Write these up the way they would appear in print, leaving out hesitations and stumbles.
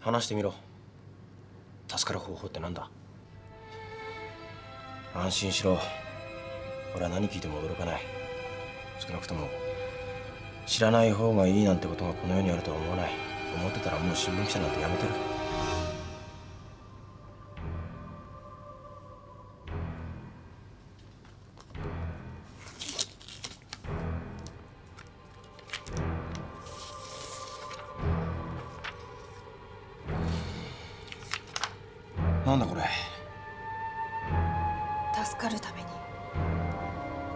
話してみろ。助かる方法ってなんだ？安心しろ。俺は何聞いても驚かない。少なくとも知らない方がいいなんてことがこの世にあるとは思わない。思ってたらもう新聞記者なんてやめてる。なんだこれ。助かるために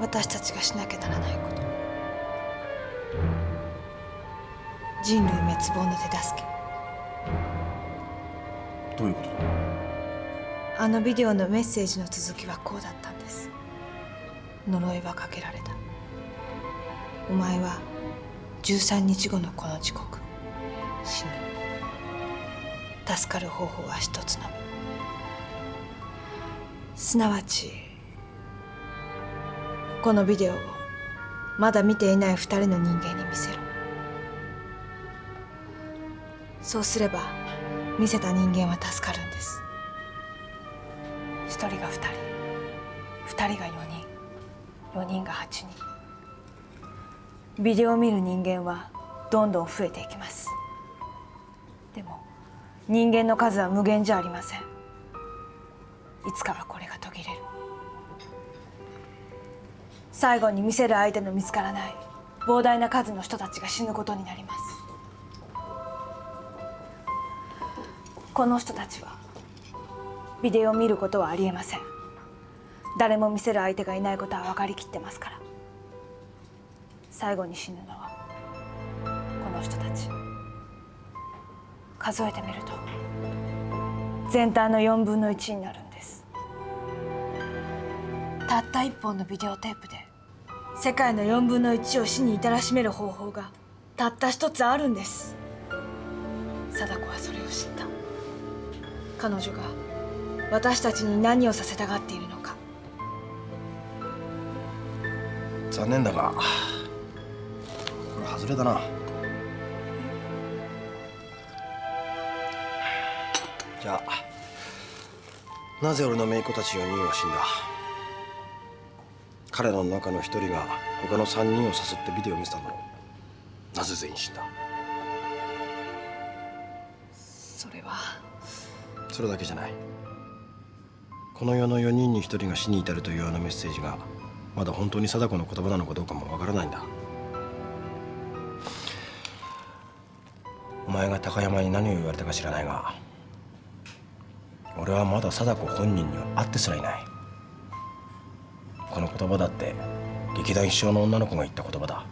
私たちがしなきゃならないこと。人類滅亡の手助け。どういうことだ？あのビデオのメッセージの続きはこうだったんです。呪いはかけられた。お前は13日後のこの時刻死ぬ。助かる方法は一つのみ。すなわちこのビデオをまだ見ていない2人の人間に見せろ。そうすれば見せた人間は助かるんです。1人が2人、2人が4人、4人が8人。ビデオを見る人間はどんどん増えていきます。でも人間の数は無限じゃありません。いつかはこれが途切れる。最後に見せる相手の見つからない膨大な数の人たちが死ぬことになります。この人たちはビデオを見ることはありえません。誰も見せる相手がいないことは分かりきってますから。最後に死ぬのはこの人たち。数えてみると全体の4分の1になるんです。たった1本のビデオテープで世界の4分の1を死に至らしめる方法がたった一つあるんです。貞子はそれを知った。彼女が私たちに何をさせたがっているのか。残念だがこれ外れだな。じゃあなぜ俺の姪っ子たち4人は死んだ？彼らの中の1人が他の3人を誘ってビデオを見せたんだろう。なぜ全員死んだ？それはそれだけじゃない。この世の4人に1人が死に至るというあのメッセージがまだ本当に貞子の言葉なのかどうかもわからないんだ。お前が高山に何を言われたか知らないが、俺はまだ貞子本人には会ってすらいない。この言葉だって劇団一生の女の子が言った言葉だ。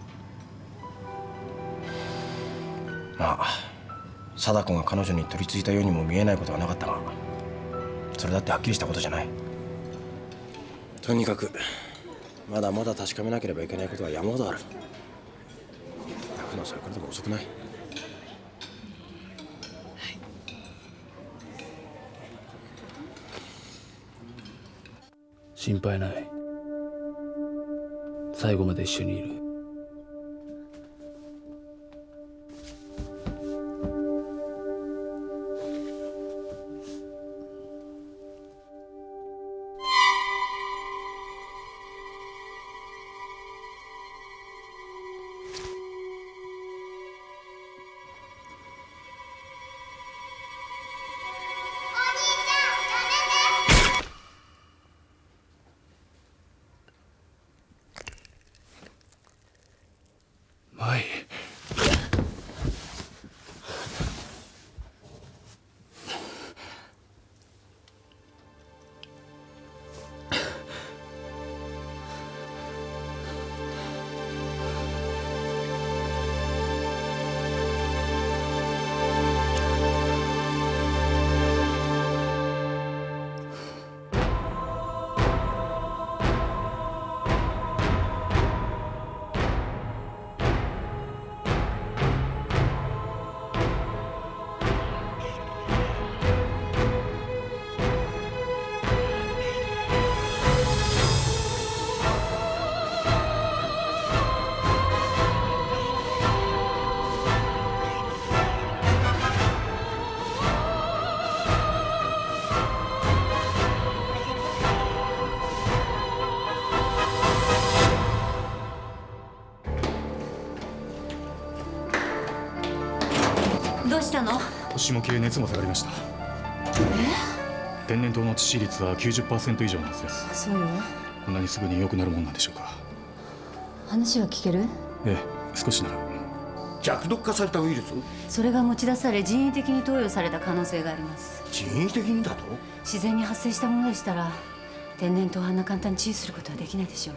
まあ貞子が彼女に取り付いたようにも見えないことはなかったが、それだってはっきりしたことじゃない。とにかくまだまだ確かめなければいけないことは山ほどある。泣くのはそれからでも遅くない？心配ない。最後まで一緒にいる。どうしたの？腰も消え熱も下がりました。天然痘の致死率は 90% 以上のはずです。そうよ。こんなにすぐに良くなるもんなんでしょうか。話は聞ける？ええ、少しなら。弱毒化されたウイルス？それが持ち出され人為的に投与された可能性があります。人為的にだと？自然に発生したものでしたら天然痘をあんな簡単に治癒することはできないでしょう。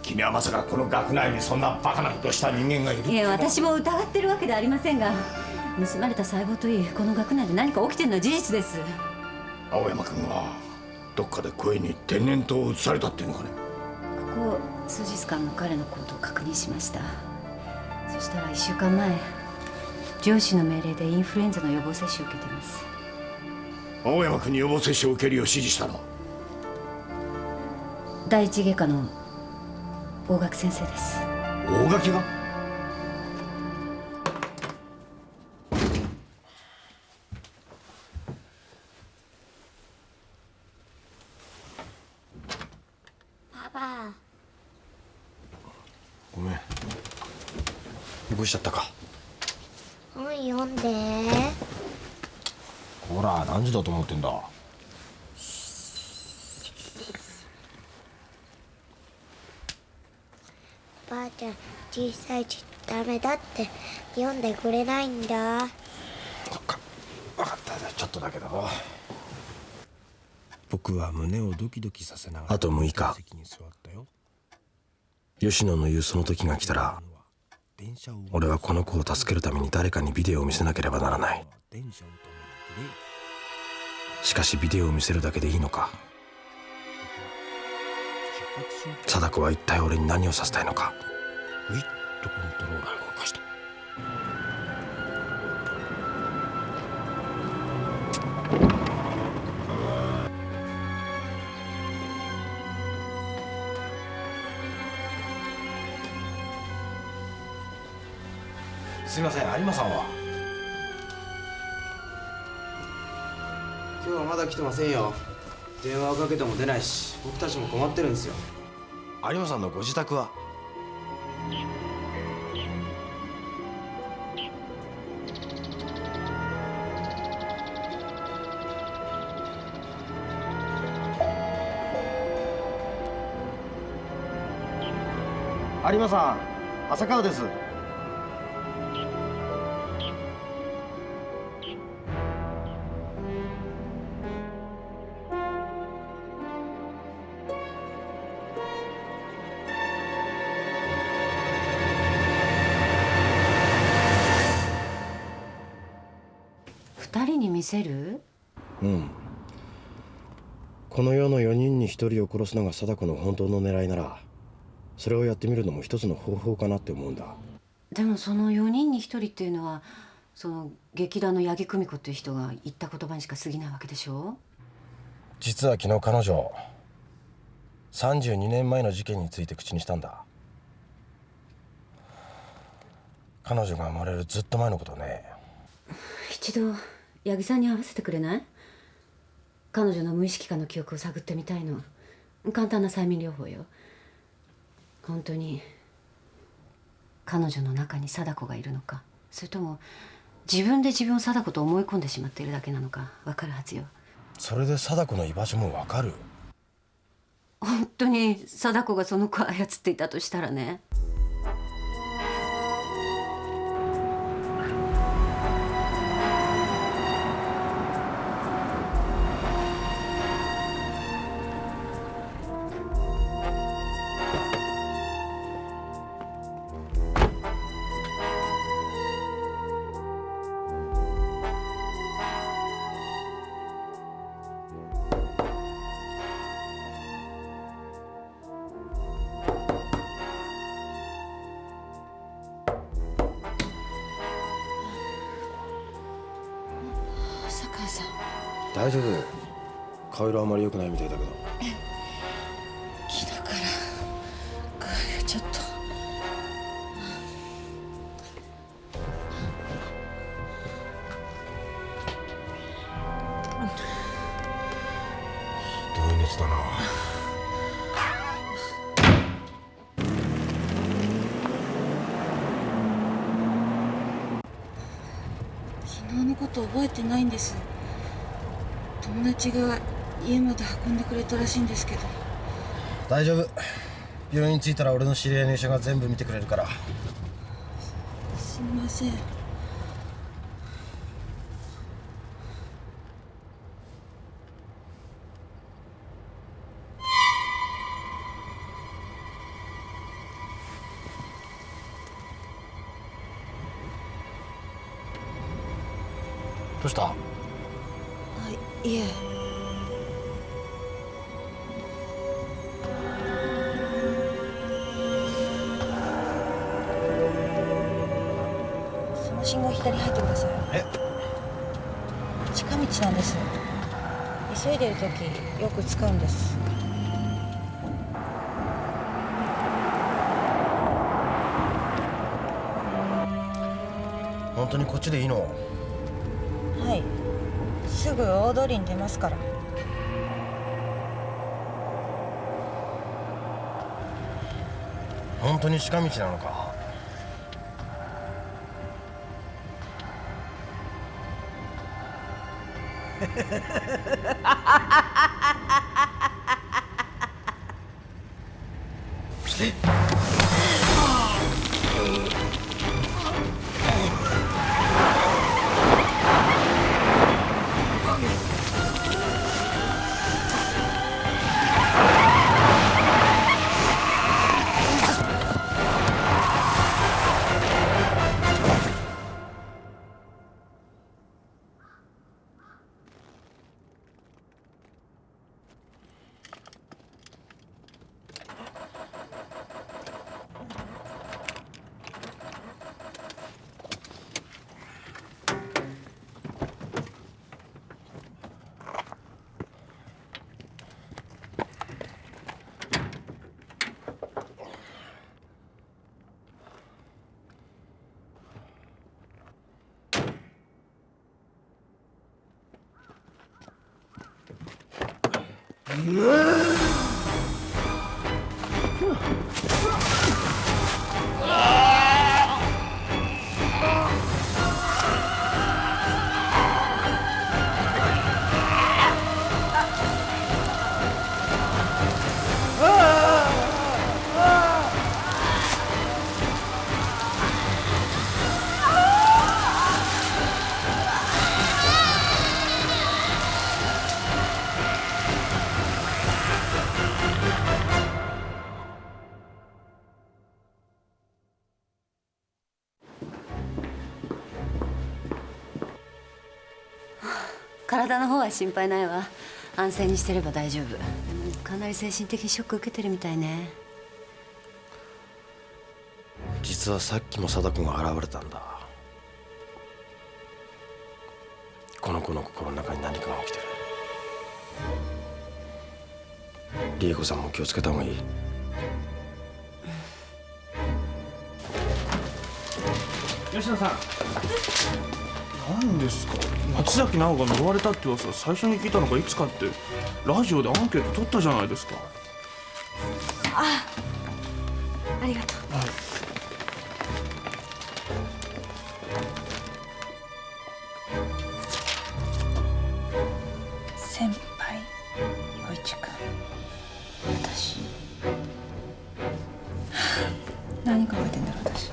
君はまさかこの学内にそんなバカなことをした人間がいる？いえ、私も疑ってるわけではありませんが、盗まれた細胞といい、この学内で何か起きてるのは事実です。青山君はどっかで声に天然痘を移されたっていうのかね？ここ数日間の彼の行動を確認しました。そしたら1週間前、上司の命令でインフルエンザの予防接種を受けています。青山君に予防接種を受けるよう指示したのは？第一外科の大垣先生です。大垣が？パパ。ごめん、起こしちゃったか。本読んで。ほら、何時だと思ってんだ。ばあちゃん、小さいちダメだって読んでくれないんだ。そっか、分かった。ちょっとだけど。僕は胸をドキドキさせながらあと6日、吉野の言うその時が来たら、俺はこの子を助けるために誰かにビデオを見せなければならない。しかしビデオを見せるだけでいいのか。貞子は一体俺に何をさせたいのか。ウィッとコントローラーを動かした。すみません、有馬さんは？今日はまだ来てませんよ。電話をかけても出ないし、僕たちも困ってるんですよ。有馬さんのご自宅は？有馬さん、浅川です。2人に見せる？うん。この世の4人に1人を殺すのが貞子の本当の狙いなら、それをやってみるのも一つの方法かなって思うんだ。でもその4人に1人っていうのは、その劇団の八木久美子っていう人が言った言葉にしか過ぎないわけでしょ？実は昨日彼女、32年前の事件について口にしたんだ。彼女が生まれるずっと前のことね。一度八木さんに会わせてくれない？彼女の無意識下の記憶を探ってみたいの。簡単な催眠療法よ。本当に彼女の中に貞子がいるのか、それとも自分で自分を貞子と思い込んでしまっているだけなのか分かるはずよ。それで貞子の居場所も分かる？本当に貞子がその子を操っていたとしたらね。大丈夫。顔色あまり良くないみたいだけど。昨日から具合がちょっと。ひどい熱だな。昨日昨日のこと覚えてないんです。友達が家まで運んでくれたらしいんですけど。大丈夫。病院着いたら俺の知り合いの医者が全部見てくれるから。すみません。どうした？あ、いえ。その信号左入ってください。え？近道なんです。急いでる時よく使うんです。本当にこっちでいいの？はい、すぐ大通りに出ますから。本当に近道なのか？体の方は心配ないわ。安静にしてれば大丈夫。かなり精神的にショック受けてるみたいね。実はさっきも貞子が現れたんだ。この子の心の中に何かが起きてる。理恵子さんも気をつけた方がいい。吉野さん。何ですか？松崎直が呪われたって噂最初に聞いたのがいつかってラジオでアンケート取ったじゃないですか。ありがとう。はい。先輩陽一君、私何考えてんだろう私。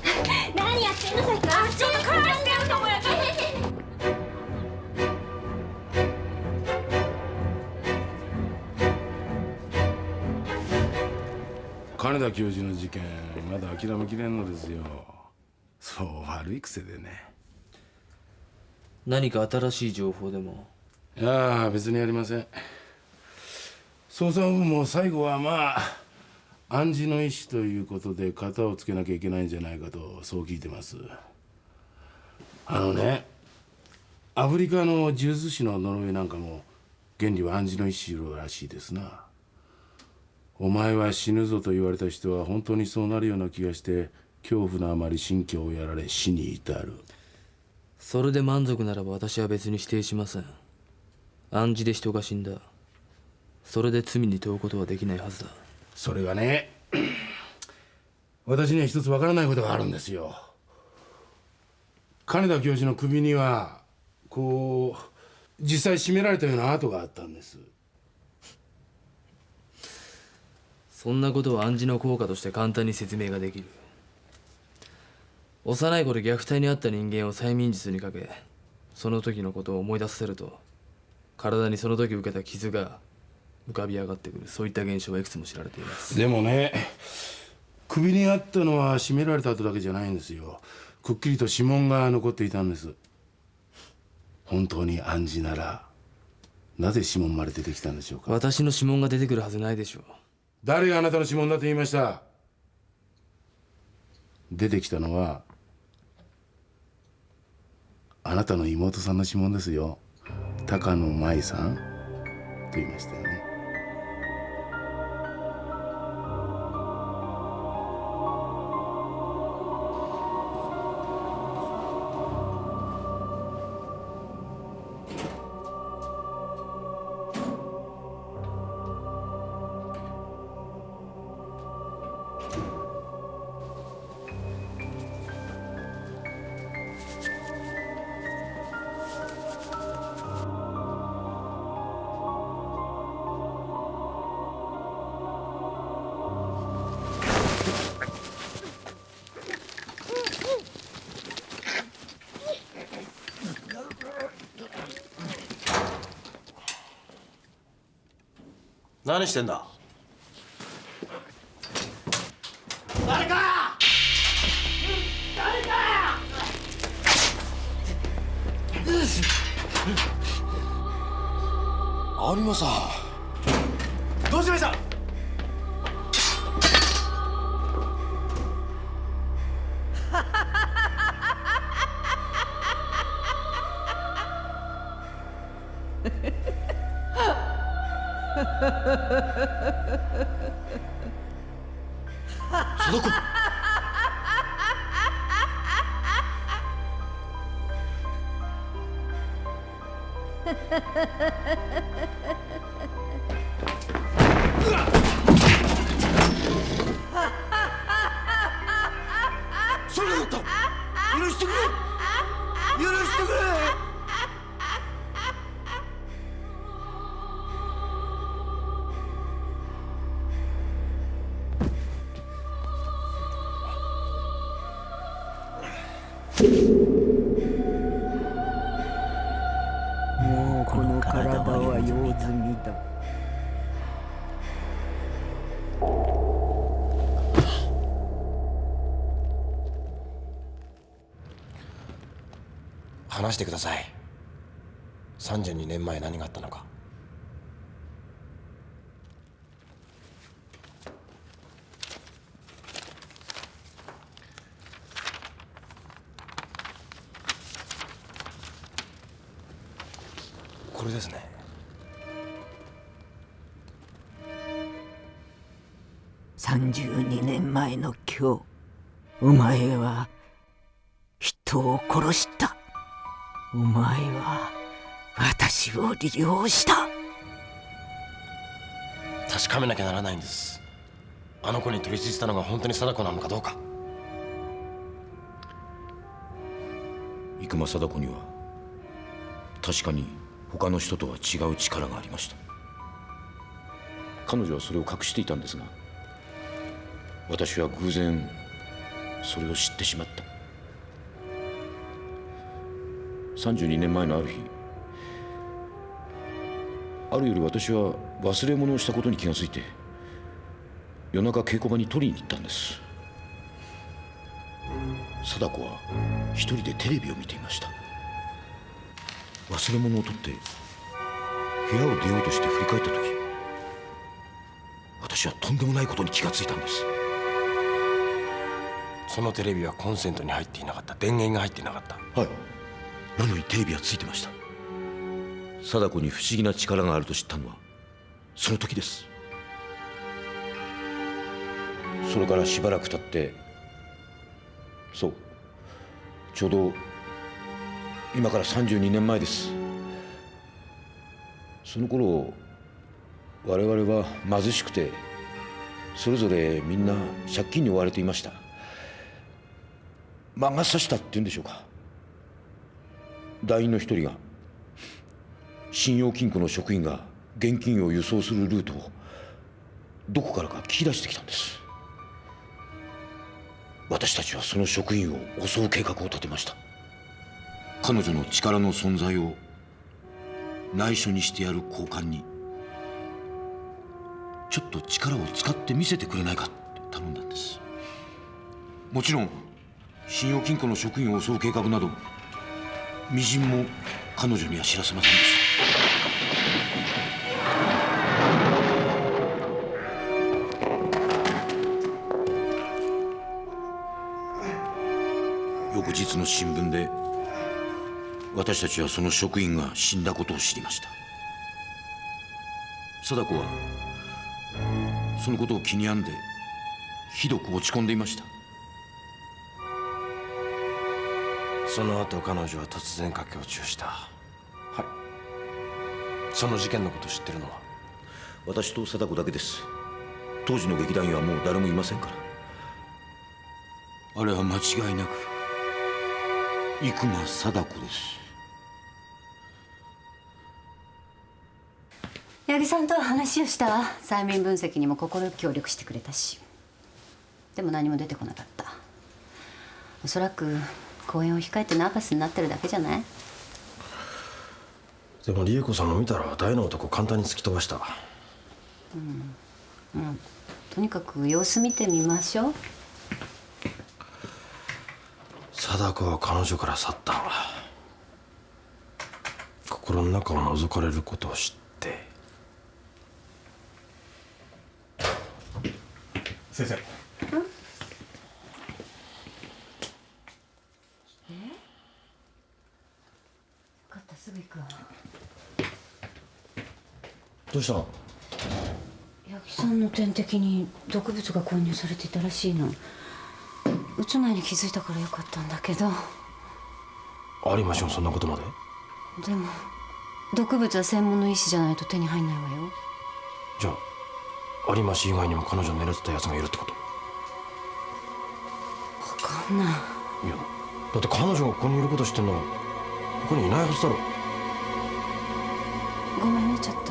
何やってんのさっきから。ちょっと返してよ友也。金田教授の事件まだ諦めきれんのですよ。そう悪い癖でね。何か新しい情報でも？いや別にありません。捜査本部も最後はまあ暗示の意思ということで型をつけなきゃいけないんじゃないかとそう聞いてます。アフリカの十図師の呪いなんかも原理は暗示の意思らしいですな。お前は死ぬぞと言われた人は本当にそうなるような気がして恐怖のあまり神経をやられ死に至る。それで満足ならば私は別に否定しません。暗示で人が死んだ。それで罪に問うことはできないはずだ。それがね私には一つわからないことがあるんですよ。金田教授の首にはこう実際絞められたような跡があったんです。そんなことは暗示の効果として簡単に説明ができる。幼い頃虐待にあった人間を催眠術にかけ、その時のことを思い出させると体にその時受けた傷が浮かび上がってくる、そういった現象はいくつも知られています。でもね、首にあったのは絞められた跡だけじゃないんですよ。くっきりと指紋が残っていたんです。本当に暗示ならなぜ指紋まで出てきたんでしょうか。私の指紋が出てくるはずないでしょう。誰があなたの指紋だと言いました。出てきたのはあなたの妹さんの指紋ですよ。高野舞さんと言いましたよね。何してんだ。誰か誰か有馬さん、どうしました。貞子。それだった。許してくれ。許してくれ。もうこの体は用済みだ。話してください。32年前何があったのか。これですね。32年前の今日、お前は人を殺した。お前は私を利用した。確かめなきゃならないんです。あの子に取り付いてたのが本当に貞子なのかどうか。生間貞子には確かに他の人とは違う力がありました。彼女はそれを隠していたんですが、私は偶然それを知ってしまった。32年前のある日、ある夜私は忘れ物をしたことに気がついて、夜中稽古場に取りに行ったんです。貞子は一人でテレビを見ていました。忘れ物を取って部屋を出ようとして振り返った時、私はとんでもないことに気がついたんです。そのテレビはコンセントに入っていなかった。電源が入っていなかった。はい。なのにテレビはついてました。貞子に不思議な力があると知ったのはその時です。それからしばらく経って、そう、ちょうど今から32年前です。その頃我々は貧しくて、それぞれみんな借金に追われていました。魔が差したっていうんでしょうか。団員の一人が信用金庫の職員が現金を輸送するルートをどこからか聞き出してきたんです。私たちはその職員を襲う計画を立てました。彼女の力の存在を内緒にしてやる高官にちょっと力を使って見せてくれないかって頼んだんです。もちろん信用金庫の職員を襲う計画などみじんも彼女には知らせませんでした。翌日の新聞で私たちはその職員が死んだことを知りました。貞子はそのことを気に病んでひどく落ち込んでいました。その後彼女は突然駆け落ちをした。はい。その事件のことを知ってるのは私と貞子だけです。当時の劇団員はもう誰もいませんから。あれは間違いなく生間貞子です。八木さんとは話をしたわ。催眠分析にも快く協力してくれたし。でも何も出てこなかった。おそらく公演を控えてナーバスになってるだけじゃない？でも理恵子さんの見たら大の男簡単に突き飛ばした。とにかく様子見てみましょう。貞子は彼女から去った。心の中を覗かれることを知って。先生。よかった、すぐ行くわ。どうしたの？八木さんの点滴に毒物が混入されていたらしいの。打つ前に気づいたからよかったんだけど。有馬氏もそんなことまで？でも毒物は専門の医師じゃないと手に入んないわよ。じゃあ有馬氏以外にも彼女を狙ってた奴がいるってこと？分かんない。いやだって彼女がここにいること知ってんのはここにいないはずだろ。ごめんね、ちょっと。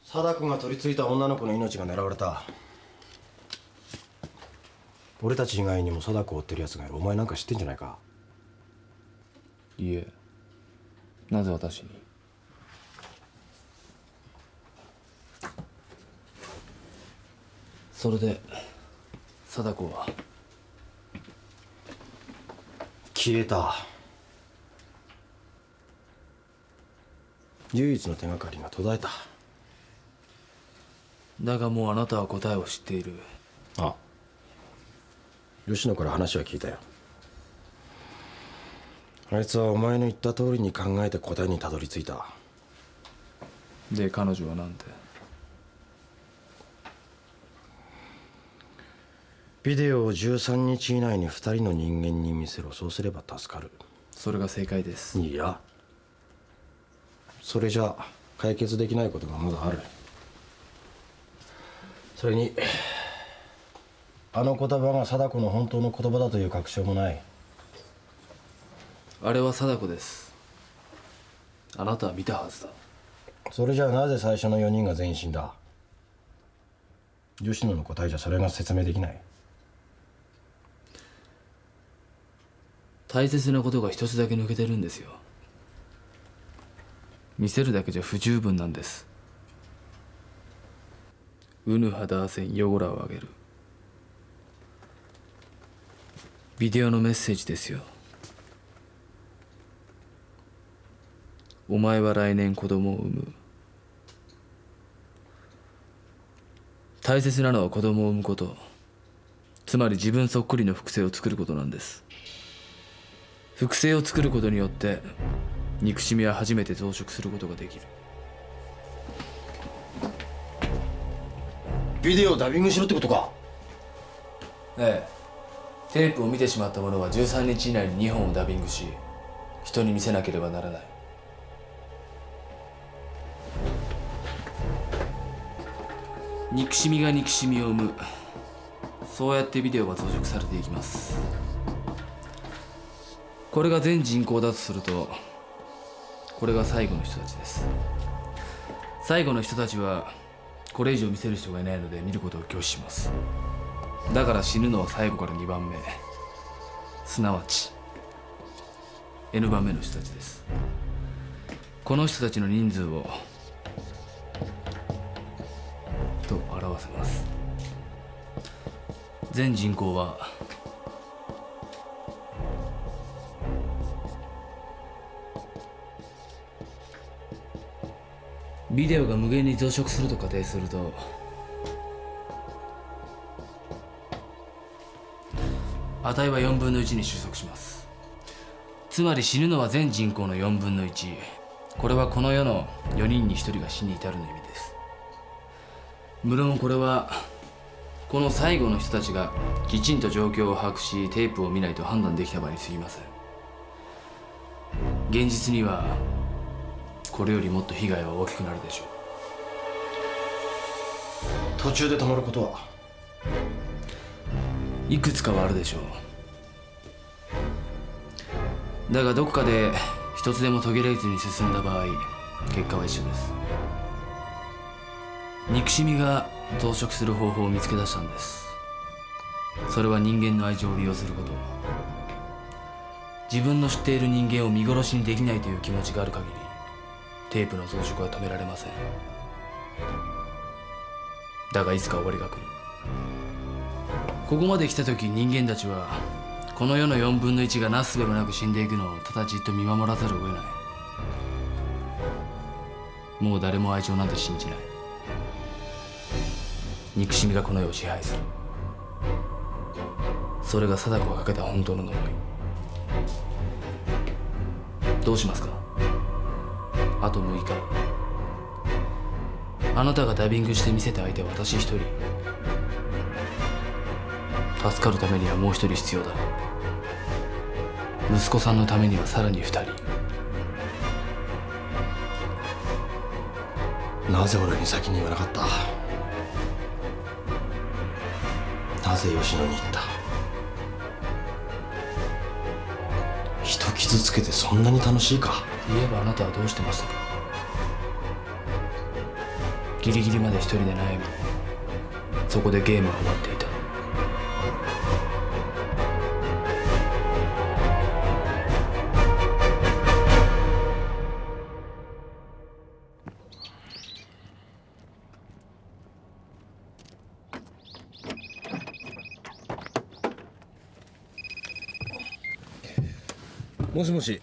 貞子が取り付いた女の子の命が狙われた。俺たち以外にも貞子を追ってる奴がいる。お前なんか知ってんじゃないか？いえ、なぜ私に？それで貞子は？消えた。唯一の手がかりが途絶えた。だがもうあなたは答えを知っている。ああ、吉野から話は聞いたよ。あいつはお前の言った通りに考えて答えにたどり着いた。で彼女はなんて？ビデオを13日以内に2人の人間に見せろ。そうすれば助かる。それが正解です。いや、それじゃ解決できないことがまだある。それにあの言葉が貞子の本当の言葉だという確証もない。あれは貞子です。あなたは見たはずだ。それじゃあなぜ最初の4人が全員死んだ？吉野の答えじゃそれが説明できない。大切なことが一つだけ抜けてるんですよ。見せるだけじゃ不十分なんです。ウヌハダーセンヨゴラをあげるビデオのメッセージですよ。お前は来年子供を産む。大切なのは子供を産むこと、つまり自分そっくりの複製を作ることなんです。複製を作ることによって憎しみは初めて増殖することができる。ビデオをダビングしろってことか？ええ。テープを見てしまった者は13日以内に2本をダビングし、人に見せなければならない。憎しみが憎しみを生む。そうやってビデオは増殖されていきます。これが全人口だとすると、これが最後の人たちです。最後の人たちはこれ以上見せる人がいないので見ることを拒否します。だから死ぬのは最後から2番目、すなわち N 番目の人たちです。この人たちの人数をと表せます。全人口はビデオが無限に増殖すると仮定すると、値は4分の1に収束します。つまり死ぬのは全人口の4分の1。これはこの世の4人に1人が死に至るの意味です。無論これはこの最後の人たちがきちんと状況を把握しテープを見ないと判断できた場合に過ぎません。現実にはこれよりもっと被害は大きくなるでしょう。途中で止まることは？いくつかはあるでしょう。だがどこかで一つでも途切れずに進んだ場合、結果は一緒です。憎しみが増殖する方法を見つけ出したんです。それは人間の愛情を利用すること。自分の知っている人間を見殺しにできないという気持ちがある限り、テープの増殖は止められません。だがいつか終わりが来る。ここまで来た時、人間たちはこの世の4分の1がなすすべもなく死んでいくのをただじっと見守らざるを得ない。もう誰も愛情なんて信じない。憎しみがこの世を支配する。それが貞子がかけた本当の呪い。どうしますか？あと6日。あなたがダビングして見せた相手は私一人。助かるためにはもう一人必要だ。息子さんのためにはさらに2人。なぜ俺に先に言わなかった？なぜ吉野に言った？人傷つけてそんなに楽しいか？言えばあなたはどうしてましたか？ギリギリまで一人で悩み、そこでゲームは終わっていた。もしもし。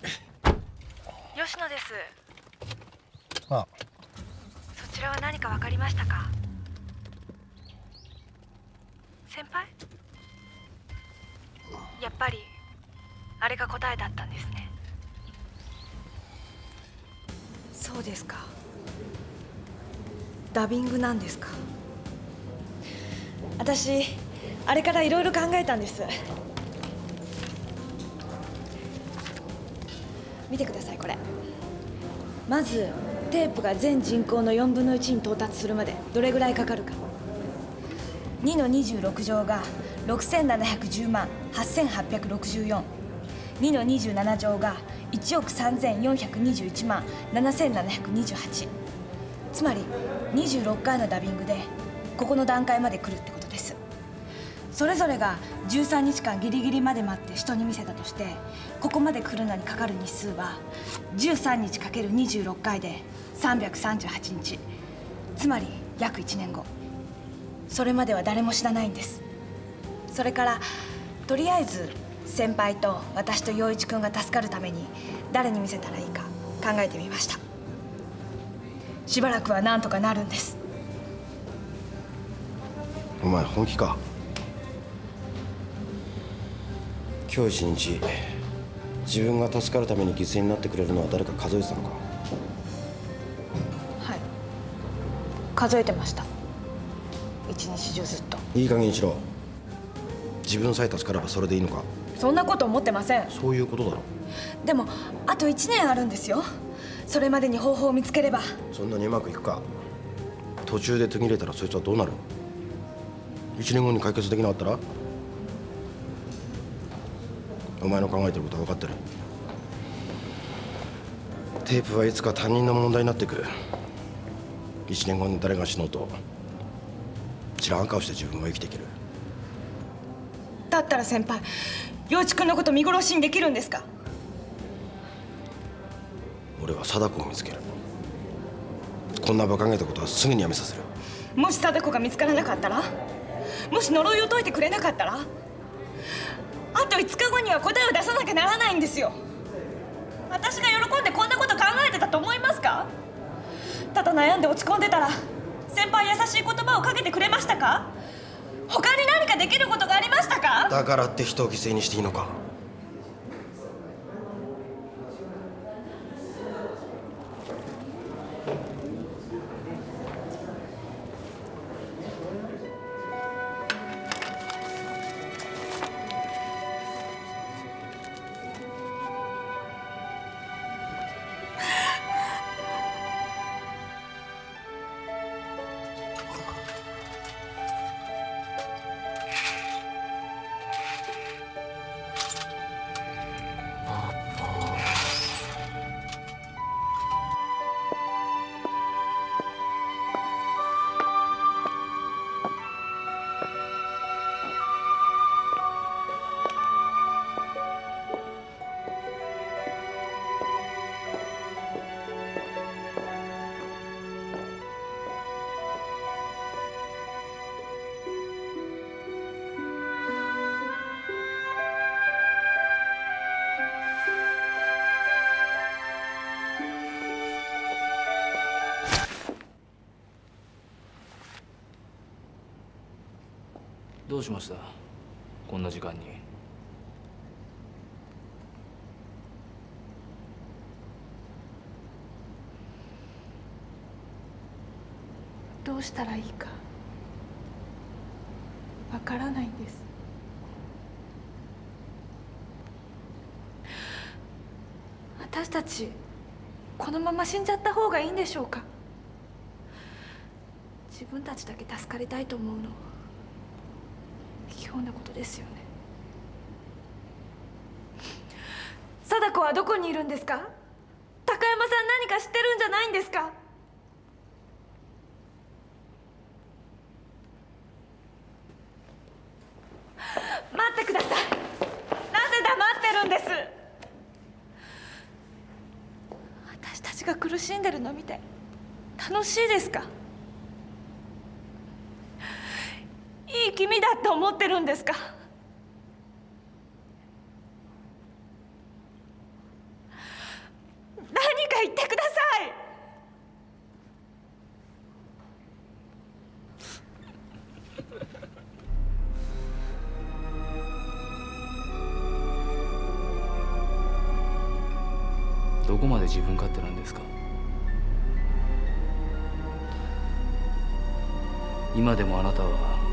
吉野です。あ、そちらは何か分かりましたか？先輩？やっぱりあれが答えだったんですね。そうですか。ダビングなんですか。私あれからいろいろ考えたんです。見てください、これ。まずテープが全人口の4分の1に到達するまでどれぐらいかかるか。2の26乗が6710万8864。2の27乗が1億3421万7728。つまり26回のダビングでここの段階まで来るってことです。それぞれが13日間ギリギリまで待って人に見せたとして、ここまで来るのにかかる日数は13日 ×26 回で338日。つまり約1年後。それまでは誰も知らないんです。それからとりあえず先輩と私と陽一君が助かるために誰に見せたらいいか考えてみました。しばらくはなんとかなるんです。お前本気か？今日一日自分が助かるために犠牲になってくれるのは誰か数えてたのか？はい、数えてました。一日中ずっと。いい加減にしろ。自分さえ助かればそれでいいのか。そんなこと思ってません。そういうことだろ。でもあと1年あるんですよ。それまでに方法を見つければ。そんなにうまくいくか。途中で途切れたらそいつはどうなる。1年後に解決できなかったら。お前の考えてることは分かってる。テープはいつか他人の問題になっていく。1年後に誰が死のうと知らん顔して自分は生きていける。だったら先輩、陽一君のこと見殺しにできるんですか？俺は貞子を見つける。こんな馬鹿げたことはすぐにやめさせる。もし貞子が見つからなかったら、もし呪いを解いてくれなかったら、あと5日後には答えを出さなきゃならないんですよ。私が喜んでこんなこと考えてたと思いますか？ただ悩んで落ち込んでたら先輩優しい言葉をかけてくれましたか？他に何かできることがありましたか？だからって人を犠牲にしていいのか。どうしました？こんな時間に。どうしたらいいかわからないんです。私たちこのまま死んじゃった方がいいんでしょうか？自分たちだけ助かりたいと思うの卑怯なことですよね。貞子はどこにいるんですか？高山さん何か知ってるんじゃないんですか？待ってください。なぜ黙ってるんです？私たちが苦しんでるの見て楽しいですか？いい気味だって思ってるんですか？何か言ってください。どこまで自分勝手なんですか？今でもあなたは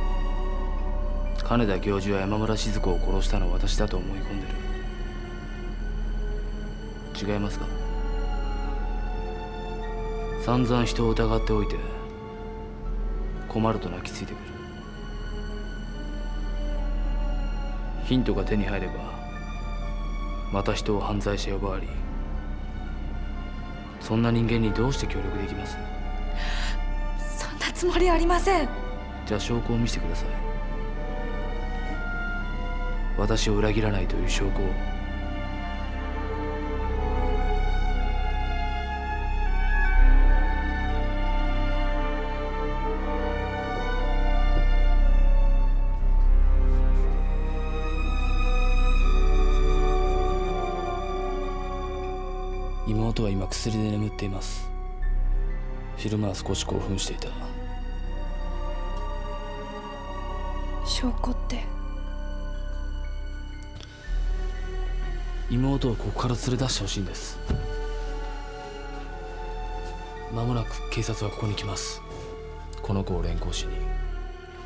金田教授や山村静子を殺したのは私だと思い込んでる。違いますか？散々人を疑っておいて困ると泣きついてくる。ヒントが手に入ればまた人を犯罪者呼ばわり、そんな人間にどうして協力できます？そんなつもりありません。じゃあ証拠を見せてください。私を裏切らないという証拠を。妹は今薬で眠っています。昼間は少し興奮していた。証拠って？妹をここから連れ出してほしいんです。間もなく警察はここに来ます。この子を連行しに。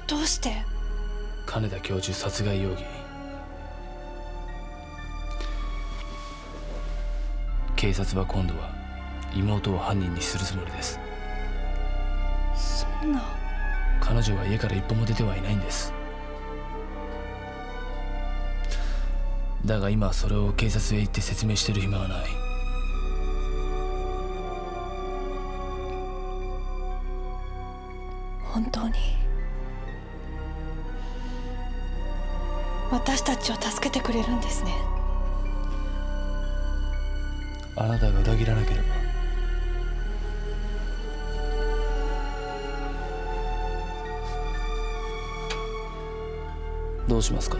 どうして？金田教授殺害容疑。警察は今度は妹を犯人にするつもりです。そんな。彼女は家から一歩も出てはいないんです。だが今はそれを警察へ行って説明してる暇はない。本当に私たちを助けてくれるんですね。あなたが裏切らなければ。どうしますか？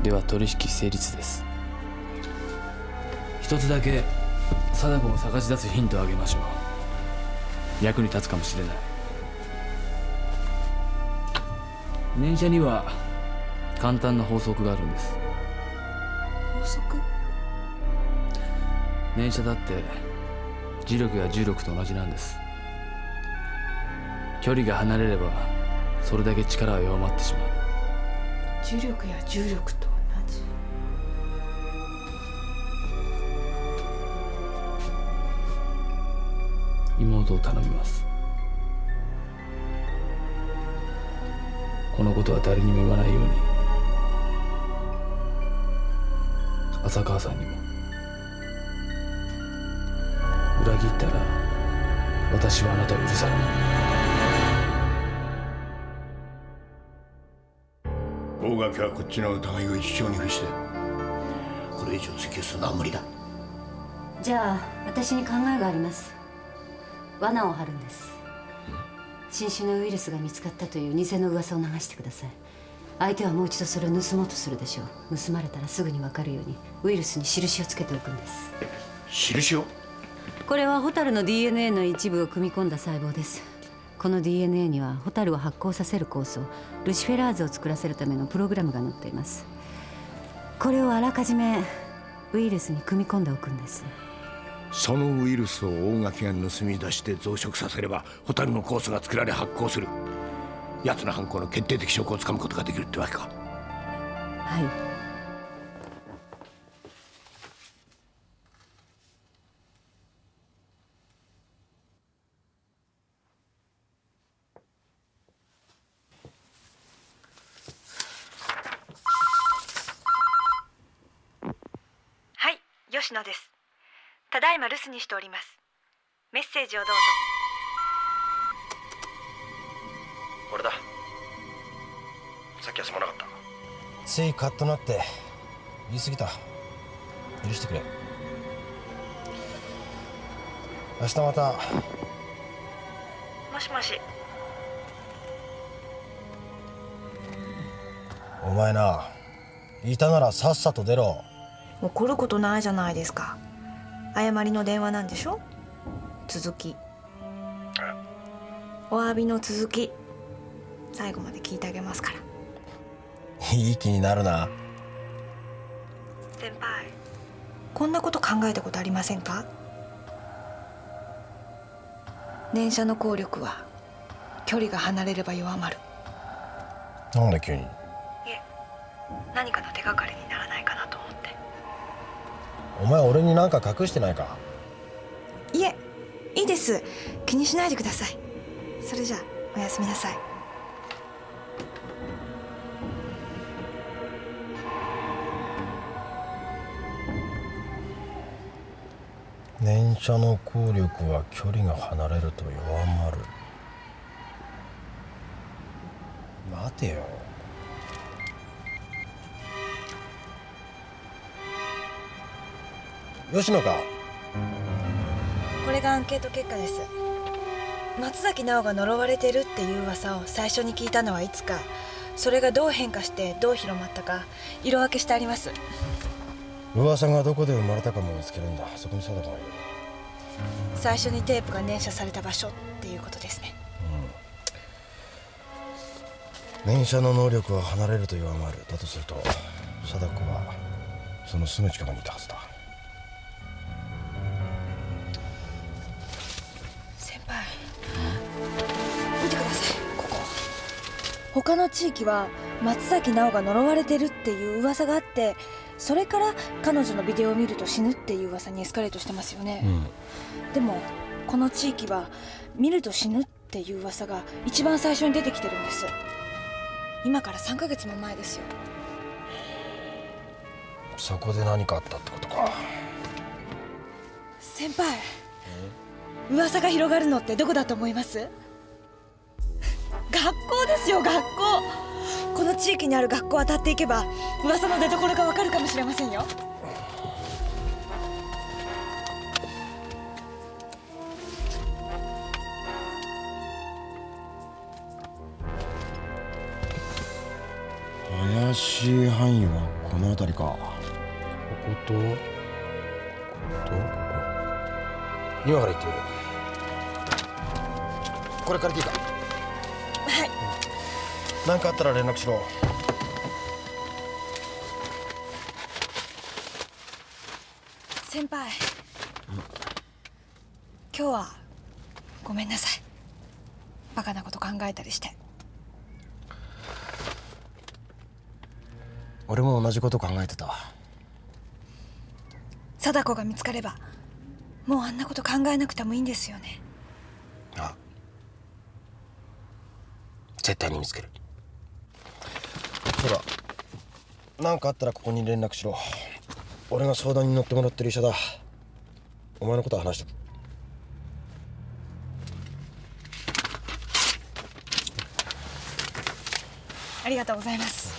では取引成立です。一つだけ貞子を探し出すヒントをあげましょう。役に立つかもしれない。念写には簡単な法則があるんです。法則？念写だって磁力や重力と同じなんです。距離が離れればそれだけ力は弱まってしまう。重力や重力と同じ。妹を頼みます。このことは誰にも言わないように。浅川さんにも。裏切ったら私はあなたを許さない。大垣はこっちの疑いを一生に付してこれ以上追及するのは無理だ。じゃあ私に考えがあります。罠を張るんです。新種のウイルスが見つかったという偽の噂を流してください。相手はもう一度それを盗もうとするでしょう。盗まれたらすぐに分かるようにウイルスに印をつけておくんです。印を？これはホタルの DNA の一部を組み込んだ細胞です。この DNA にはホタルを発光させる酵素ルシフェラーゼを作らせるためのプログラムが載っています。これをあらかじめウイルスに組み込んでおくんです。そのウイルスを大垣が盗み出して増殖させればホタルの酵素が作られ発光する。奴の犯行の決定的証拠をつかむことができるってわけか。はい。はい、吉野です。ただいま留守にしております。メッセージをどうぞ。俺だ。さっきはすまなかった。ついカッとなって言い過ぎた。許してくれ。明日また。もしもし。お前な、いたならさっさと出ろ。怒ることないじゃないですか。誤りの電話なんでしょ。続き。お詫びの続き。最後まで聞いてあげますから。いい気になるな。先輩、こんなこと考えたことありませんか？念写の効力は距離が離れれば弱まる。なんで急に？いえ、何かの手がかりにならないかなと思って。お前俺に何か隠してないか？いえ、いいです。気にしないでください。それじゃあおやすみなさい。念写の効力は距離が離れると弱まる。待てよ。吉野か？これがアンケート結果です。松崎直が呪われてるっていう噂を最初に聞いたのはいつか、それがどう変化してどう広まったか色分けしてあります。噂がどこで生まれたかも見つけるんだ。そこに定かがいる。最初にテープが念写された場所っていうことですね。念写の能力は離れると弱まる。だとすると貞子はそのすぐ近くにいたはずだ。他の地域は松崎直が呪われてるっていう噂があって、それから彼女のビデオを見ると死ぬっていう噂にエスカレートしてますよね、でもこの地域は見ると死ぬっていう噂が一番最初に出てきてるんです。今から3ヶ月も前ですよ。そこで何かあったってことか。先輩、噂が広がるのってどこだと思います？学校ですよ、学校。この地域にある学校を当たっていけば噂の出所がわかるかもしれませんよ。怪しい範囲はこの辺りか。こことここ。今から行ってみる。これ借りていいか？はい。何かあったら連絡しろ。先輩、今日はごめんなさい。バカなこと考えたりして。俺も同じこと考えてた。貞子が見つかればもうあんなこと考えなくてもいいんですよね。あ、絶対に見つける。そうだ、何かあったらここに連絡しろ。俺が相談に乗ってもらってる医者だ。お前のことは話してく。ありがとうございます。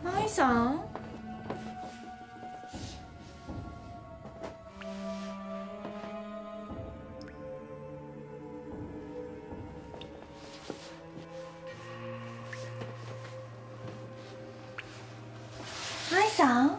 舞さん、舞さん、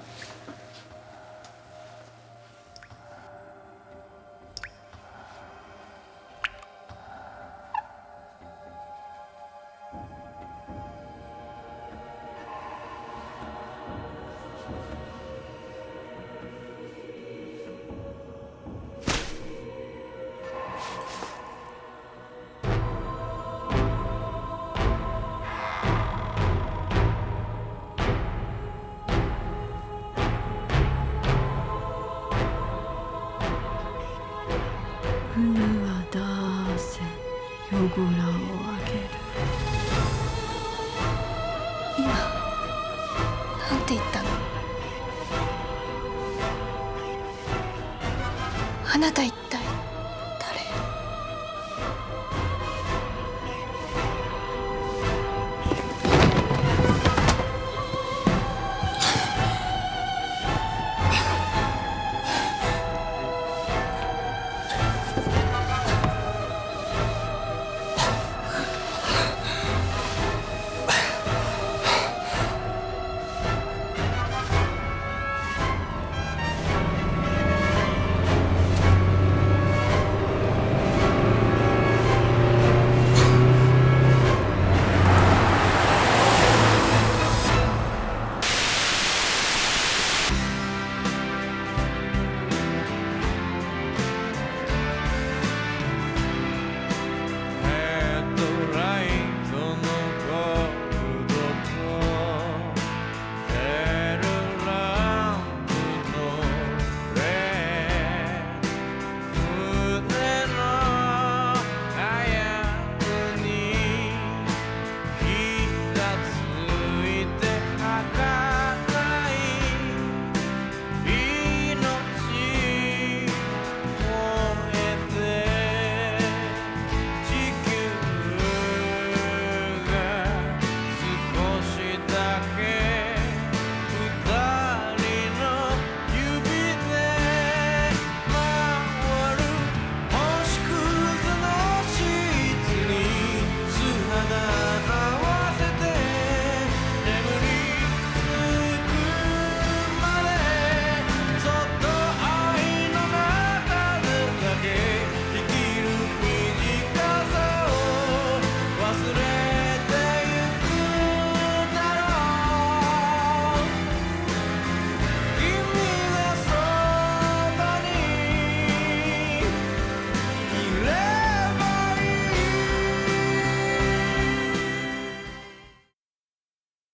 汚らをあげる。今なんて言ったの？あなた言った。